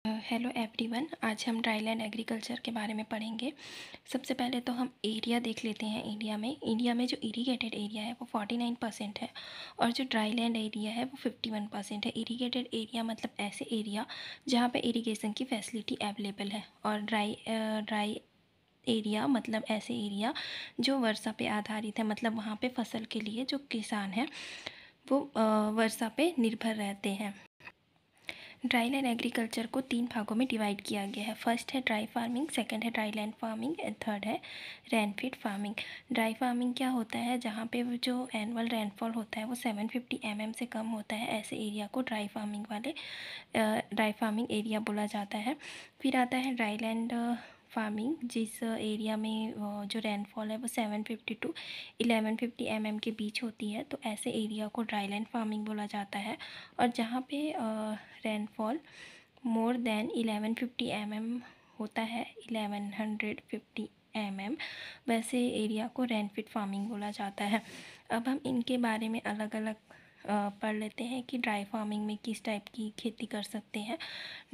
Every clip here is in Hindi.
हेलो एवरीवन, आज हम ड्राईलैंड एग्रीकल्चर के बारे में पढ़ेंगे। सबसे पहले तो हम एरिया देख लेते हैं। इंडिया में जो इरीगेटेड एरिया है वो 49% है और जो ड्राईलैंड एरिया है वो 51% है। इरीगेटेड एरिया मतलब ऐसे एरिया जहाँ पे इरिगेशन की फैसिलिटी अवेलेबल है, और ड्राई एरिया मतलब ऐसे एरिया जो वर्षा पे आधारित है, मतलब वहाँ पे फसल के लिए जो किसान हैं वो वर्षा पे निर्भर रहते हैं। ड्राईलैंड एग्रीकल्चर को 3 भागों में डिवाइड किया गया है। फर्स्ट है ड्राई फार्मिंग, सेकंड है ड्राईलैंड फार्मिंग एंड थर्ड है रेनफीड फार्मिंग। ड्राई फार्मिंग क्या होता है? जहाँ पे वो जो एनुअल रेनफॉल होता है वो 750 mm से कम होता है, ऐसे एरिया को ड्राई फार्मिंग एरिया बोला जाता है। फिर आता है ड्राईलैंड फार्मिंग, जिस एरिया में जो रेनफॉल है वो 750 टू 1150 mm के बीच होती है, तो ऐसे एरिया को ड्राईलैंड फार्मिंग बोला जाता है। और जहाँ पे रेनफॉल मोर देन 1150 mm होता है, 1150 mm, वैसे एरिया को रेनफीड फार्मिंग बोला जाता है। अब हम इनके बारे में अलग अलग पढ़ लेते हैं कि ड्राई फार्मिंग में किस टाइप की खेती कर सकते हैं,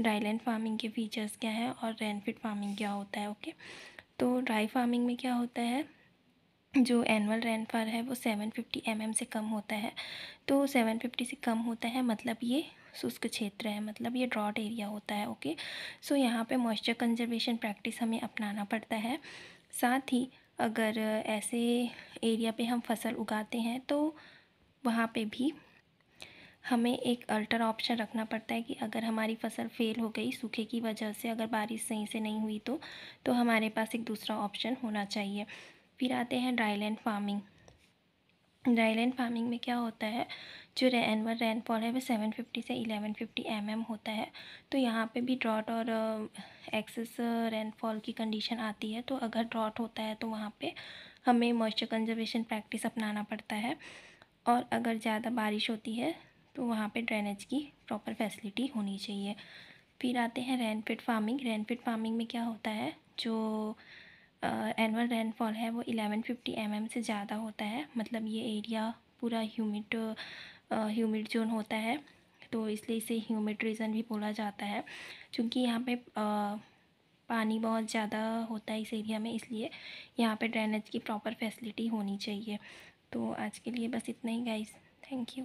ड्राईलैंड फार्मिंग के फीचर्स क्या है और रेनफीड फार्मिंग क्या होता है। ओके, तो ड्राई फार्मिंग में क्या होता है, जो एनुअल रेनफॉल है वो 750 mm से कम होता है। तो 750 से कम होता है मतलब ये शुष्क क्षेत्र है, मतलब ये ड्रॉट एरिया होता है। ओके, सो यहाँ पे मॉइस्चर कंजर्वेशन प्रैक्टिस हमें अपनाना पड़ता है। साथ ही अगर ऐसे एरिया पे हम फसल उगाते हैं तो वहाँ पे भी हमें एक अल्टर ऑप्शन रखना पड़ता है कि अगर हमारी फसल फेल हो गई सूखे की वजह से, अगर बारिश सही से नहीं हुई तो हमारे पास एक दूसरा ऑप्शन होना चाहिए। फिर आते हैं ड्राईलैंड फार्मिंग। ड्राईलैंड फार्मिंग में क्या होता है, जो एनुअल रेनफॉल है वो 750 से 1150 mm होता है। तो यहाँ पे भी ड्रॉट और एक्सेस रेनफॉल की कंडीशन आती है। तो अगर ड्रॉट होता है तो वहाँ पे हमें मॉइस्चर कंजर्वेशन प्रैक्टिस अपनाना पड़ता है, और अगर ज़्यादा बारिश होती है तो वहाँ पे ड्रेनेज की प्रॉपर फैसिलिटी होनी चाहिए। फिर आते हैं रेनफीड फार्मिंग। रेनफीड फार्मिंग में क्या होता है, जो एनुअल रेनफॉल है वो 1150 mm से ज़्यादा होता है, मतलब ये एरिया पूरा ह्यूमिड जोन होता है, तो इसलिए इसे ह्यूमिड रीजन भी बोला जाता है। क्योंकि यहाँ पे पानी बहुत ज़्यादा होता है इस एरिया में, इसलिए यहाँ पे ड्रेनेज की प्रॉपर फैसिलिटी होनी चाहिए। तो आज के लिए बस इतना ही गाइस, थैंक यू।